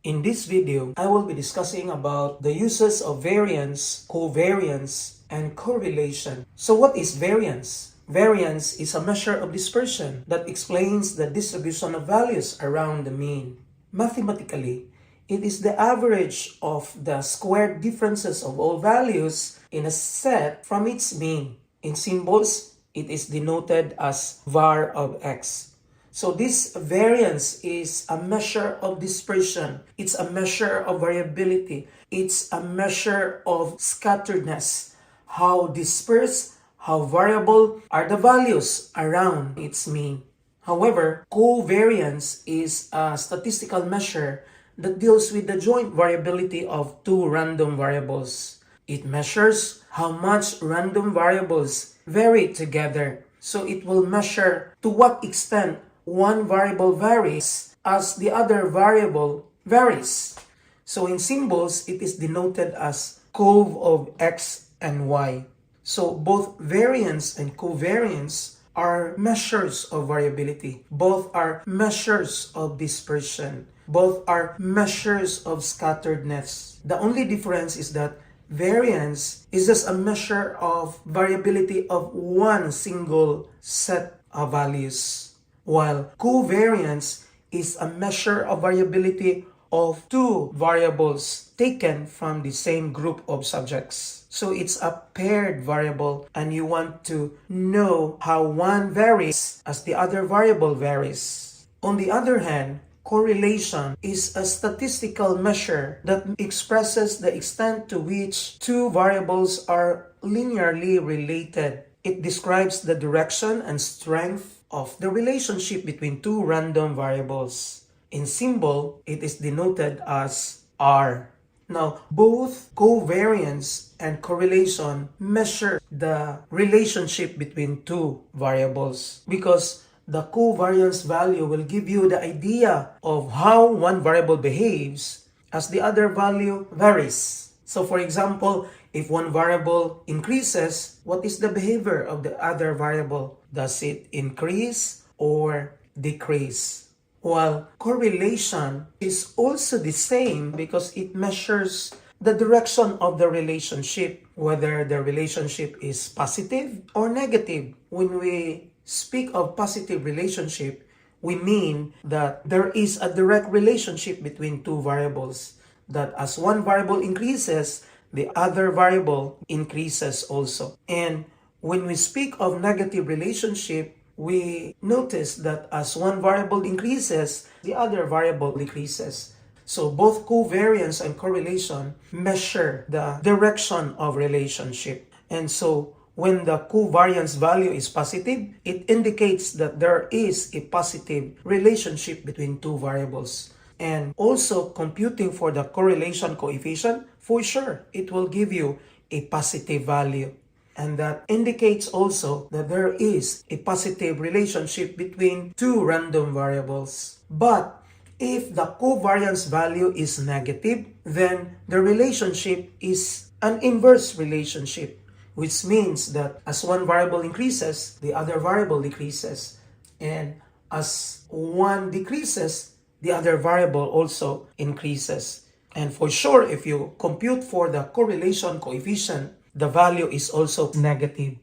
In this video, I will be discussing about the uses of variance, covariance, and correlation. So what is variance? Variance is a measure of dispersion that explains the distribution of values around the mean. Mathematically, it is the average of the squared differences of all values in a set from its mean. In symbols, it is denoted as var of x. So this variance is a measure of dispersion. It's a measure of variability. It's a measure of scatteredness. How dispersed, how variable are the values around its mean. However, covariance is a statistical measure that deals with the joint variability of two random variables. It measures how much random variables vary together. So it will measure to what extent one variable varies as the other variable varies. So in symbols, it is denoted as cov of x and y. So both variance and covariance are measures of variability. Both are measures of dispersion. Both are measures of scatteredness. The only difference is that variance is just a measure of variability of one single set of values, while covariance is a measure of variability of two variables taken from the same group of subjects. So it's a paired variable, and you want to know how one varies as the other variable varies. On the other hand, correlation is a statistical measure that expresses the extent to which two variables are linearly related. It describes the direction and strength of the relationship between two random variables. In symbol, it is denoted as R. Now, both covariance and correlation measure the relationship between two variables, because the covariance value will give you the idea of how one variable behaves as the other value varies. So for example, if one variable increases, what is the behavior of the other variable? Does it increase or decrease? While correlation is also the same because it measures the direction of the relationship, whether the relationship is positive or negative. When we speak of positive relationship, we mean that there is a direct relationship between two variables, that as one variable increases, the other variable increases also. And when we speak of negative relationship, we notice that as one variable increases, the other variable decreases. So both covariance and correlation measure the direction of relationship. And so when the covariance value is positive, it indicates that there is a positive relationship between two variables. And also computing for the correlation coefficient, for sure, it will give you a positive value. And that indicates also that there is a positive relationship between two random variables. But if the covariance value is negative, then the relationship is an inverse relationship, which means that as one variable increases, the other variable decreases. And as one decreases, the other variable also increases. And for sure, if you compute for the correlation coefficient, the value is also negative,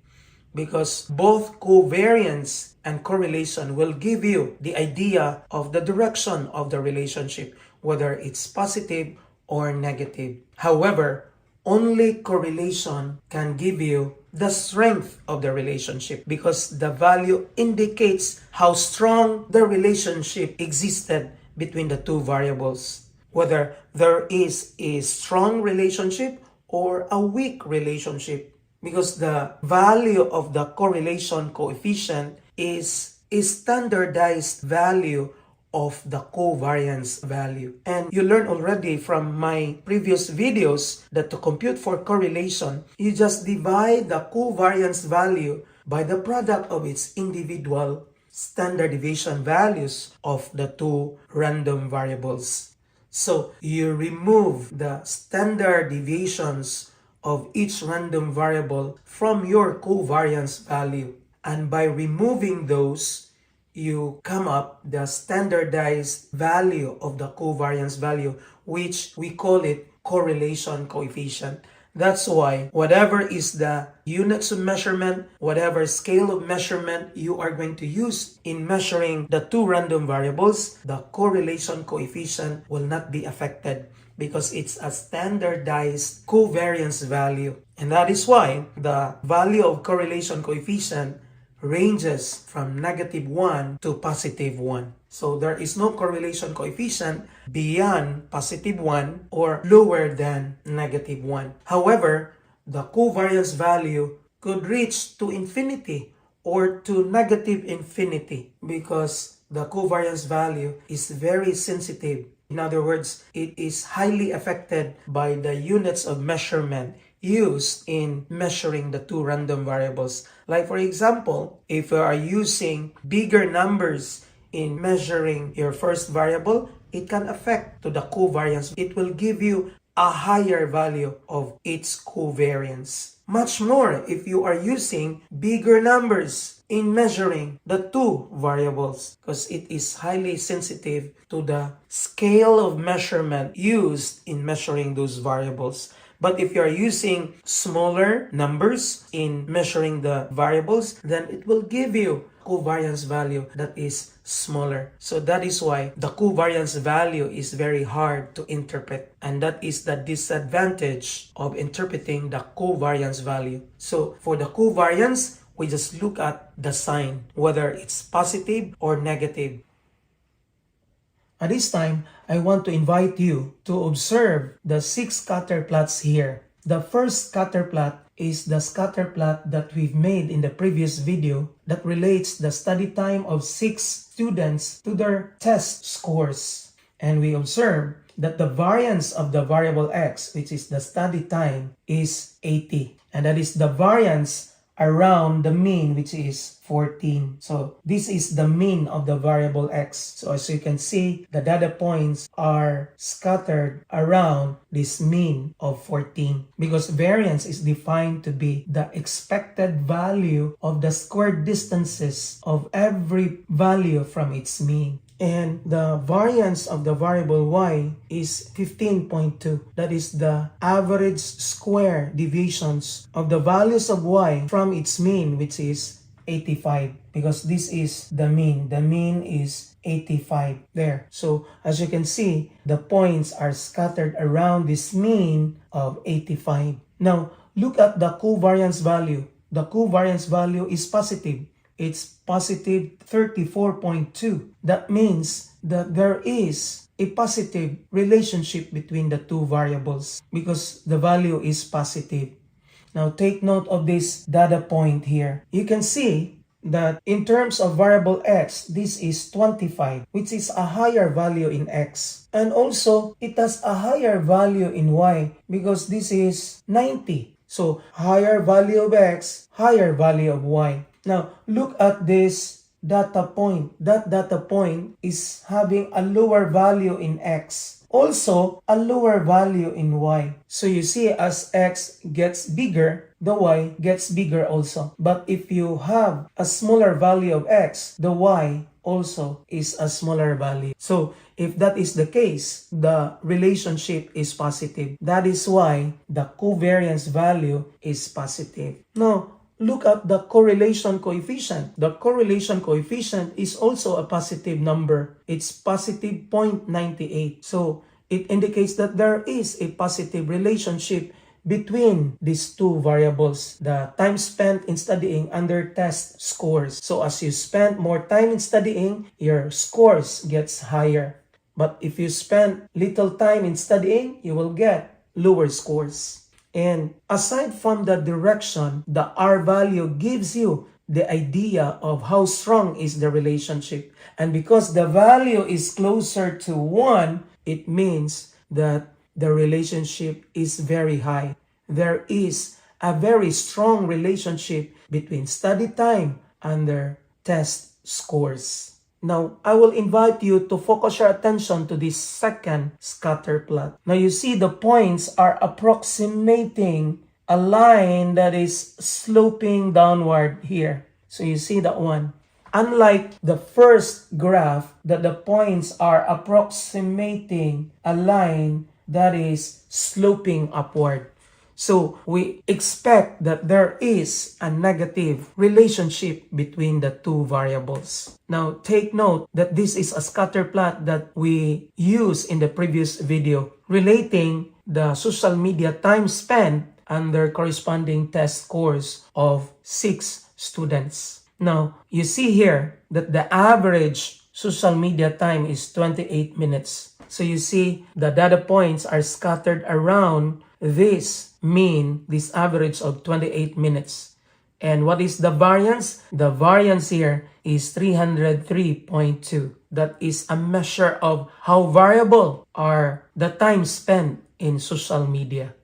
because both covariance and correlation will give you the idea of the direction of the relationship, whether it's positive or negative. However, only correlation can give you the strength of the relationship, because the value indicates how strong the relationship existed between the two variables, whether there is a strong relationship or a weak relationship, because the value of the correlation coefficient is a standardized value of the covariance value. And you learned already from my previous videos that to compute for correlation, you just divide the covariance value by the product of its individual standard deviation values of the two random variables. So you remove the standard deviations of each random variable from your covariance value. And by removing those, you come up the standardized value of the covariance value, which we call it correlation coefficient. That's why whatever is the units of measurement, whatever scale of measurement you are going to use in measuring the two random variables, the correlation coefficient will not be affected because it's a standardized covariance value. And that is why the value of correlation coefficient ranges from -1 to +1. So there is no correlation coefficient beyond +1 or lower than -1. However, the covariance value could reach to infinity or to -infinity because the covariance value is very sensitive. In other words, it is highly affected by the units of measurement used in measuring the two random variables. Like for example, if you are using bigger numbers in measuring your first variable, it can affect to the covariance. It will give you a higher value of its covariance. Much more if you are using bigger numbers in measuring the two variables because it is highly sensitive to the scale of measurement used in measuring those variables. But if you are using smaller numbers in measuring the variables, then it will give you covariance value that is smaller. So that is why the covariance value is very hard to interpret. And that is the disadvantage of interpreting the covariance value. So for the covariance, we just look at the sign, whether it's positive or negative. At this time, I want to invite you to observe the 6 scatter plots here. The first scatter plot is the scatter plot that we've made in the previous video that relates the study time of 6 students to their test scores. And we observe that the variance of the variable x, which is the study time, is 80. And that is the variance around the mean, which is 14. So this is the mean of the variable x. So as you can see, the data points are scattered around this mean of 14 because variance is defined to be the expected value of the squared distances of every value from its mean. And the variance of the variable y is 15.2. That is the average square deviations of the values of y from its mean, which is 85. Because this is the mean. The mean is 85 there. So as you can see, the points are scattered around this mean of 85. Now, look at the covariance value. The covariance value is positive. It's positive 34.2. That means that there is a positive relationship between the two variables because the value is positive. Now take note of this data point here. You can see that in terms of variable x, this is 25, which is a higher value in x. And also, it has a higher value in y because this is 90. So, higher value of x, higher value of y. Now, look at this data point. That data point is having a lower value in x. Also, a lower value in y. So you see, as x gets bigger, the y gets bigger also. But if you have a smaller value of x, the y also is a smaller value. So if that is the case, the relationship is positive. That is why the covariance value is positive. Now, look at the correlation coefficient. The correlation coefficient is also a positive number. It's positive 0.98. So it indicates that there is a positive relationship between these two variables, the time spent in studying and their test scores. So as you spend more time in studying, your scores gets higher. But if you spend little time in studying, you will get lower scores. And aside from the direction, the R value gives you the idea of how strong is the relationship. And because the value is closer to 1, it means that the relationship is very high. There is a very strong relationship between study time and their test scores. Now, I will invite you to focus your attention to this second scatter plot. Now, you see the points are approximating a line that is sloping downward here. So, you see that one. Unlike the first graph that the points are approximating a line that is sloping upward. So we expect that there is a negative relationship between the two variables. Now take note that this is a scatter plot that we used in the previous video relating the social media time spent and their corresponding test scores of 6 students. Now you see here that the average social media time is 28 minutes. So you see the data points are scattered around this mean, this average of 28 minutes. And what is the variance? The variance here is 303.2. That is a measure of how variable are the time spent in social media.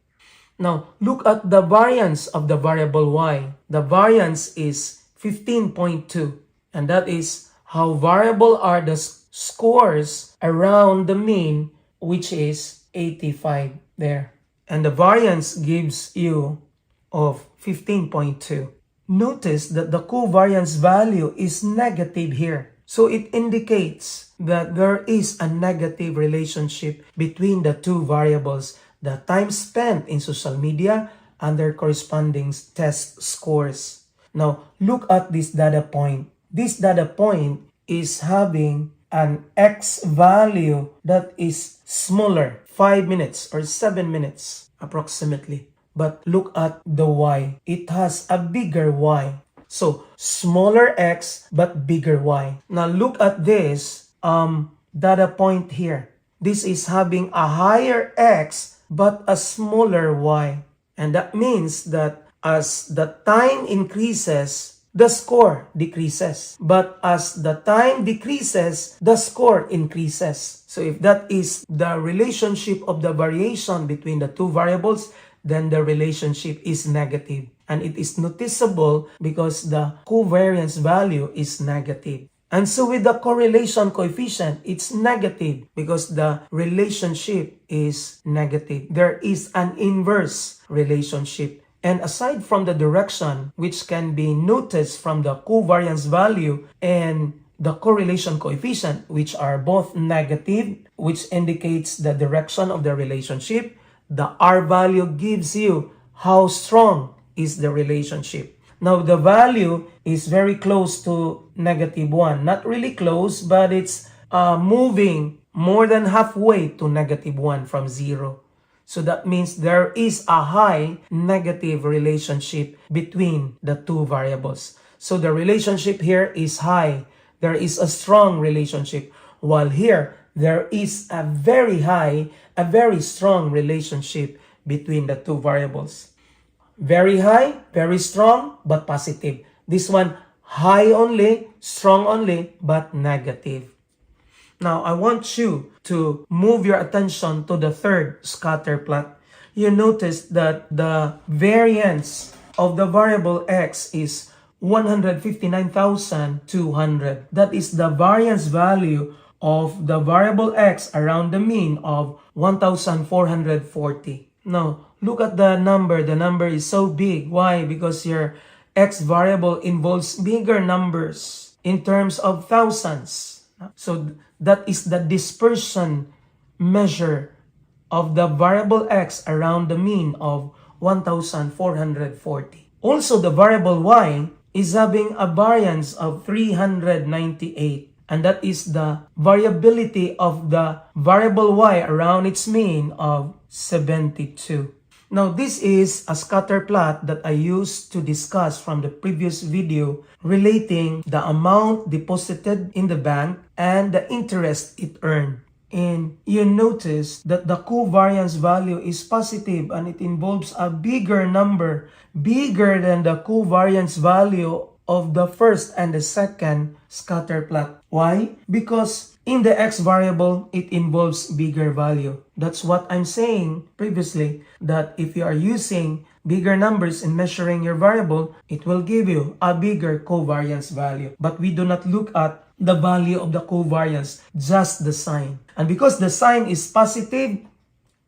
Now, look at the variance of the variable y. The variance is 15.2. And that is how variable are the scores around the mean, which is 85 there. And the variance gives you of 15.2. Notice that the covariance value is negative here. So it indicates that there is a negative relationship between the two variables, the time spent in social media and their corresponding test scores. Now, look at this data point. This data point is having an x value that is smaller, 5 minutes or 7 minutes approximately. But look at the y. It has a bigger y. So smaller x but bigger y. Now look at this data point here. This is having a higher x but a smaller y. And that means that as the time increases, the score decreases. But as the time decreases, the score increases. So if that is the relationship of the variation between the two variables, then the relationship is negative. And it is noticeable because the covariance value is negative. And so with the correlation coefficient, it's negative because the relationship is negative. There is an inverse relationship. And aside from the direction, which can be noticed from the covariance value and the correlation coefficient, which are both negative, which indicates the direction of the relationship, the R value gives you how strong is the relationship. Now, the value is very close to -1. Not really close, but it's moving more than halfway to -1 from 0. So that means there is a high negative relationship between the two variables. So the relationship here is high. There is a strong relationship. While here, there is a very high, a very strong relationship between the two variables. Very high, very strong, but positive. This one, high only, strong only, but negative. Now, I want you to move your attention to the third scatter plot. You notice that the variance of the variable x is 159,200. That is the variance value of the variable x around the mean of 1,440. Now, look at the number. The number is so big. Why? Because your x variable involves bigger numbers in terms of thousands. So that is the dispersion measure of the variable x around the mean of 1,440. Also, the variable y is having a variance of 398. And that is the variability of the variable y around its mean of 72. Now, this is a scatter plot that I used to discuss from the previous video relating the amount deposited in the bank and the interest it earned. And you notice that the covariance value is positive and it involves a bigger number, bigger than the covariance value of the first and the second scatter plot. Why? Because in the x variable, it involves bigger value. That's what I'm saying previously, that if you are using bigger numbers in measuring your variable, it will give you a bigger covariance value. But we do not look at the value of the covariance, just the sign. And because the sign is positive,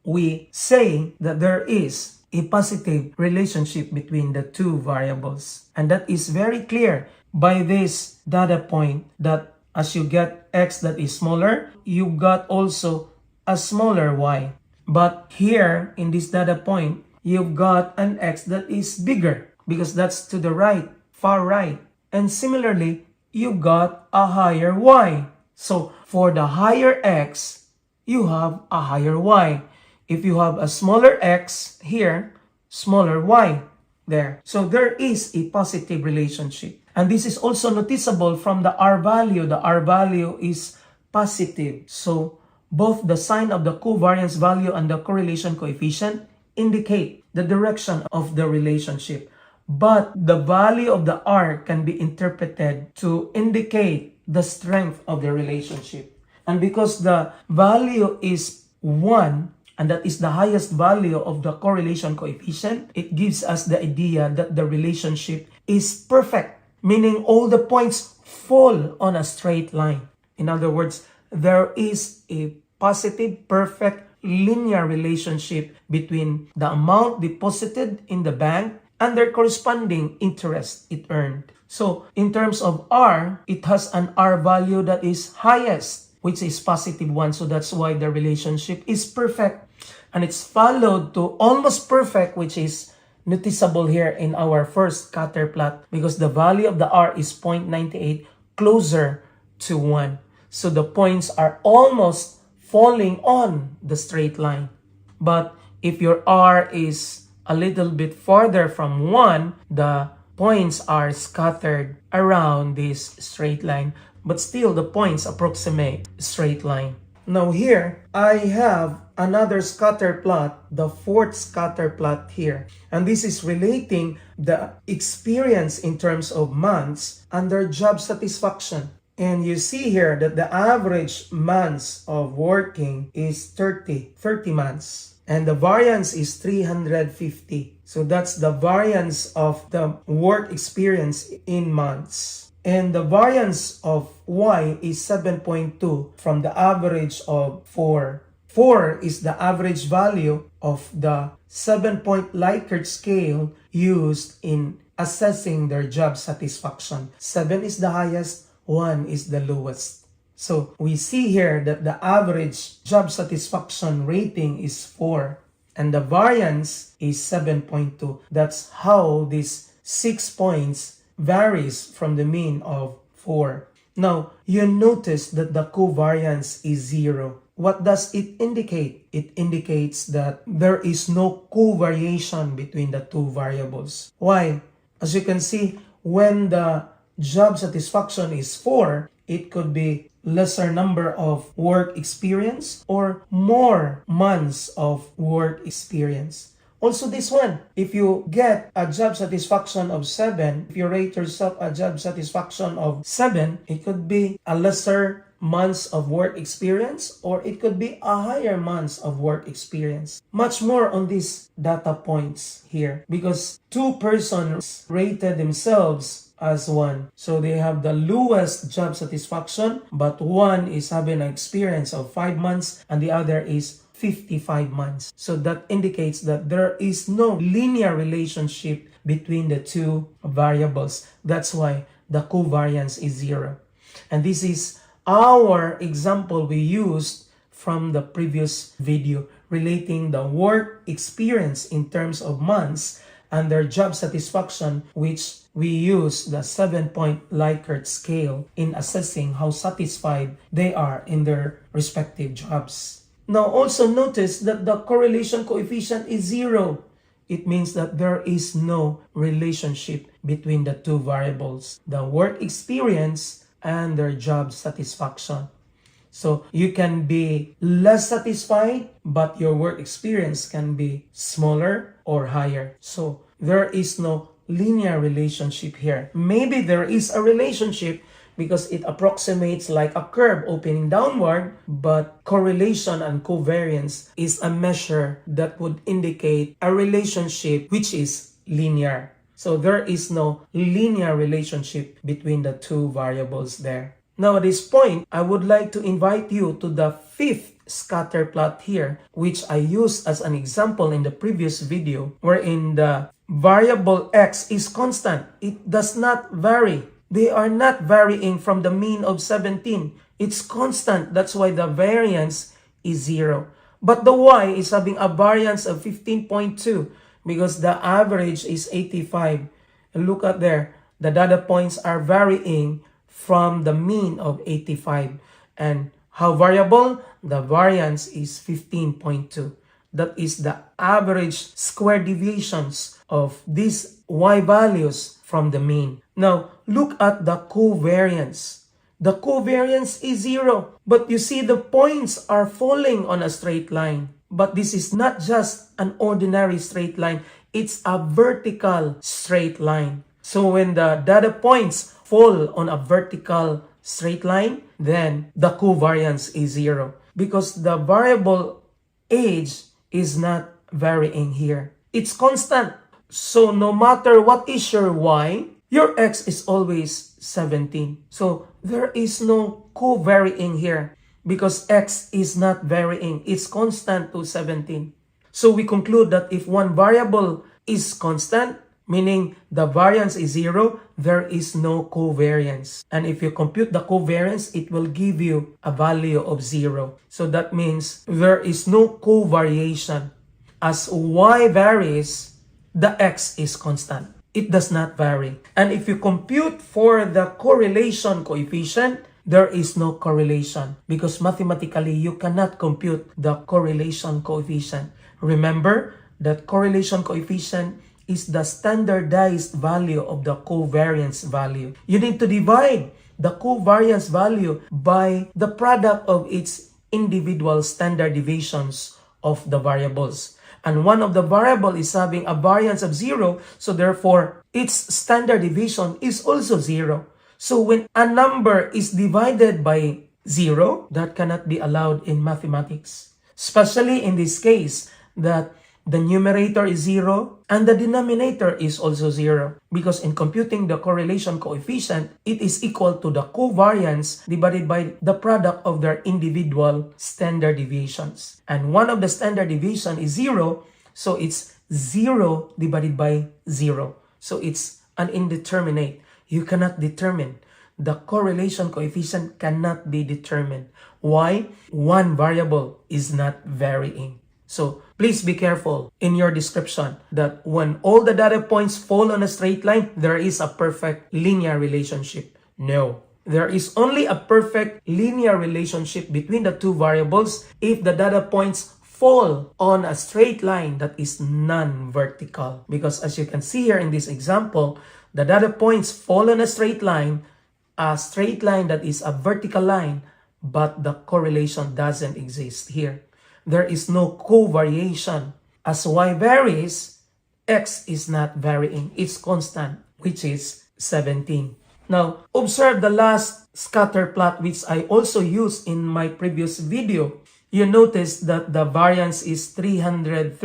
we say that there is a positive relationship between the two variables. And that is very clear by this data point that as you get x that is smaller, you got also a smaller y. But here in this data point, you've got an x that is bigger because that's to the right, far right. And similarly, you got a higher y. So for the higher x, you have a higher y. If you have a smaller x here, smaller y there. So there is a positive relationship. And this is also noticeable from the R value. The R value is positive. So both the sign of the covariance value and the correlation coefficient indicate the direction of the relationship. But the value of the R can be interpreted to indicate the strength of the relationship. And because the value is 1, and that is the highest value of the correlation coefficient, it gives us the idea that the relationship is perfect, meaning all the points fall on a straight line. In other words, there is a positive, perfect, linear relationship between the amount deposited in the bank and their corresponding interest it earned. So in terms of R, it has an R value that is highest, which is positive 1. So that's why the relationship is perfect. And it's followed to almost perfect, which is noticeable here in our first scatter plot because the value of the R is 0.98, closer to 1. So the points are almost falling on the straight line. But if your R is a little bit farther from 1, the points are scattered around this straight line. But still, the points approximate straight line. Now here, I have another scatter plot, the fourth scatter plot here. And this is relating the experience in terms of months under job satisfaction. And you see here that the average months of working is 30 months. And the variance is 350. So that's the variance of the work experience in months. And the variance of y is 7.2 from the average of 4. 4 is the average value of the 7-point Likert scale used in assessing their job satisfaction. 7 is the highest, 1 is the lowest. So we see here that the average job satisfaction rating is 4 and the variance is 7.2. That's how these 6 points varies from the mean of 4. Now, you notice that the covariance is 0. What does it indicate? It indicates that there is no covariation between the two variables. Why? As you can see, when the job satisfaction is 4, it could be lesser number of work experience or more months of work experience. Also this one, if you get a job satisfaction of 7, if you rate yourself a job satisfaction of 7, it could be a lesser months of work experience or it could be a higher months of work experience. Much more on these data points here because 2 persons rated themselves as 1. So they have the lowest job satisfaction, but one is having an experience of 5 months and the other is 55 months. So that indicates that there is no linear relationship between the two variables. That's why the covariance is 0. And this is our example we used from the previous video relating the work experience in terms of months and their job satisfaction, which we use the 7-point Likert scale in assessing how satisfied they are in their respective jobs. Now also notice that the correlation coefficient is 0. It means that there is no relationship between the two variables, the work experience and their job satisfaction. So you can be less satisfied, but your work experience can be smaller or higher. So there is no linear relationship here. Maybe there is a relationship because it approximates like a curve opening downward, but correlation and covariance is a measure that would indicate a relationship which is linear. So there is no linear relationship between the two variables there. Now at this point, I would like to invite you to the fifth scatter plot here, which I used as an example in the previous video, wherein the variable x is constant. It does not vary. They are not varying from the mean of 17. It's constant. That's why the variance is 0. But the y is having a variance of 15.2 because the average is 85. And look at there. The data points are varying from the mean of 85. And how variable? The variance is 15.2. That is the average square deviations of these y values from the mean. Now, look at the covariance. The covariance is 0. But you see the points are falling on a straight line. But this is not just an ordinary straight line. It's a vertical straight line. So when the data points fall on a vertical straight line, then the covariance is 0. Because the variable age is not varying here. It's constant. So no matter what is your y, your x is always 17. So there is no co-varying here because x is not varying. It's constant to 17. So we conclude that if one variable is constant, meaning the variance is 0, there is no covariance. And if you compute the covariance, it will give you a value of 0. So that means there is no covariation. As y varies, the x is constant. It does not vary. And if you compute for the correlation coefficient, there is no correlation because mathematically you cannot compute the correlation coefficient. Remember that correlation coefficient is the standardized value of the covariance value. You need to divide the covariance value by the product of its individual standard deviations of the variables. And one of the variable is having a variance of 0, so therefore its standard deviation is also 0. So when a number is divided by 0, that cannot be allowed in mathematics. Especially in this case that the numerator is 0 and the denominator is also 0. Because in computing the correlation coefficient, it is equal to the covariance divided by the product of their individual standard deviations. And one of the standard deviation is 0, so it's 0 divided by 0. So it's an indeterminate. You cannot determine. The correlation coefficient cannot be determined. Why? One variable is not varying. So please be careful in your description that when all the data points fall on a straight line, there is a perfect linear relationship. No. There is only a perfect linear relationship between the two variables if the data points fall on a straight line that is non-vertical. Because as you can see here in this example, the data points fall on a straight line that is a vertical line, but the correlation doesn't exist here. There is no covariation. As y varies, x is not varying. It's constant, which is 17. Now, observe the last scatter plot, which I also used in my previous video. You notice that the variance is 303.2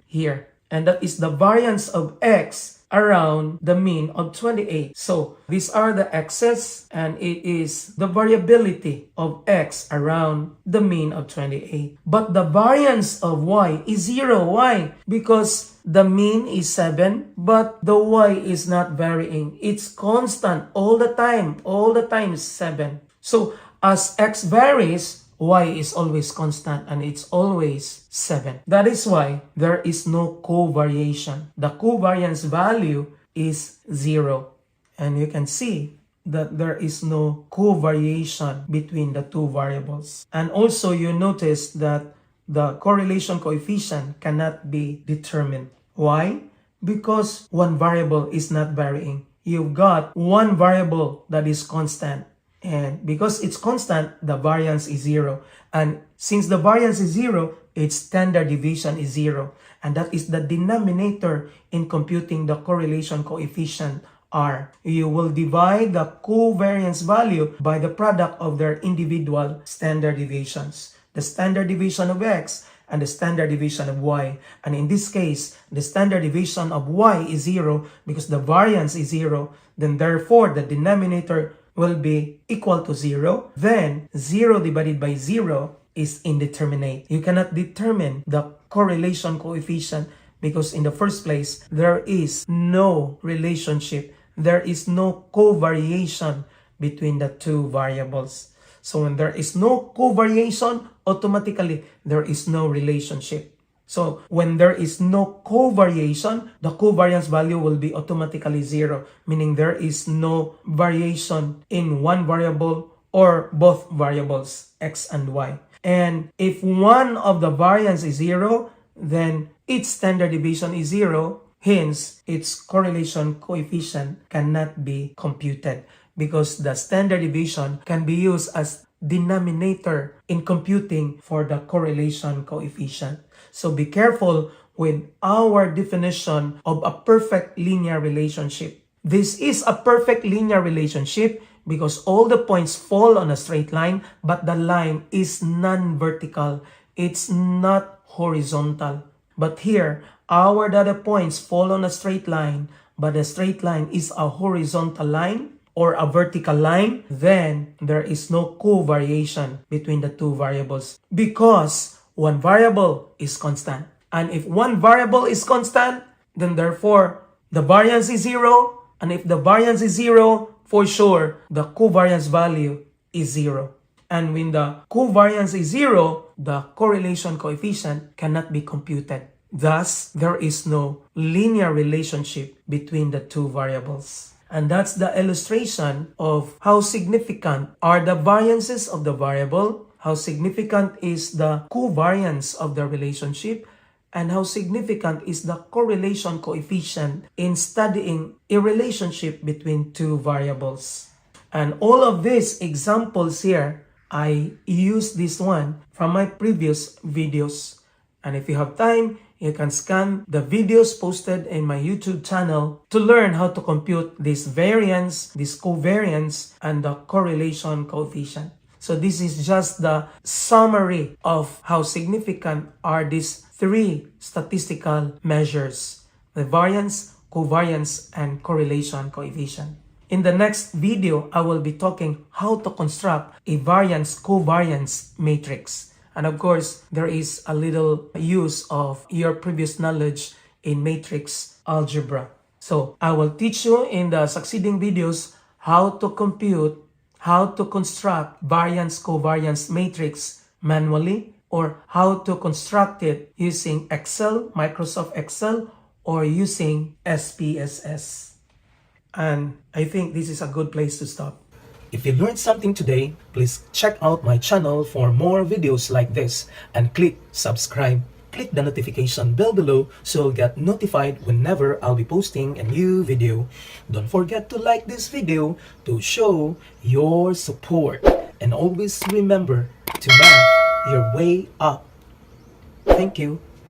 here. And that is the variance of x around the mean of 28. So these are the x's and it is the variability of x around the mean of 28. But the variance of y is 0. Why? Because the mean is 7 but the y is not varying. It's constant all the time. All the time is 7. So as x varies, y is always constant and it's always 7. That is why there is no covariation. The covariance value is 0. And you can see that there is no covariation between the two variables. And also you notice that the correlation coefficient cannot be determined. Why? Because one variable is not varying. You've got one variable that is constant. And because it's constant, the variance is 0. And since the variance is 0, its standard deviation is 0. And that is the denominator in computing the correlation coefficient R. You will divide the covariance value by the product of their individual standard deviations. The standard deviation of x and the standard deviation of y. And in this case, the standard deviation of y is 0 because the variance is 0. Then therefore, the denominator will be equal to 0, then 0 divided by 0 is indeterminate. You cannot determine the correlation coefficient because in the first place, there is no relationship. there is no covariation between the two variables. So when there is no covariation, automatically there is no relationship. So when there is no covariation, the covariance value will be automatically 0, meaning there is no variation in one variable or both variables, x and y. And if one of the variance is 0, then its standard deviation is 0. Hence, its correlation coefficient cannot be computed because the standard deviation can be used as denominator in computing for the correlation coefficient. So be careful with our definition of a perfect linear relationship. This is a perfect linear relationship because all the points fall on a straight line, but the line is non-vertical. It's not horizontal. But here, our data points fall on a straight line, but the straight line is a horizontal line or a vertical line, then there is no covariation between the two variables because one variable is constant. And if one variable is constant, then therefore the variance is 0. And if the variance is 0, for sure, the covariance value is 0. And when the covariance is 0, the correlation coefficient cannot be computed. Thus, there is no linear relationship between the two variables. And that's the illustration of how significant are the variances of the variable, how significant is the covariance of the relationship, and how significant is the correlation coefficient in studying a relationship between two variables. And all of these examples here, I use this one from my previous videos. And if you have time, you can scan the videos posted in my YouTube channel to learn how to compute this variance, this covariance, and the correlation coefficient. So this is just the summary of how significant are these three statistical measures: the variance, covariance, and correlation coefficient. In the next video, I will be talking how to construct a variance-covariance matrix. And of course, there is a little use of your previous knowledge in matrix algebra. So I will teach you in the succeeding videos how to compute, how to construct variance-covariance matrix manually, or how to construct it using Excel, Microsoft Excel, or using SPSS. And I think this is a good place to stop. If you learned something today, please check out my channel for more videos like this and click subscribe. Click the notification bell below so you'll get notified whenever I'll be posting a new video. Don't forget to like this video to show your support. And always remember to math your way up. Thank you.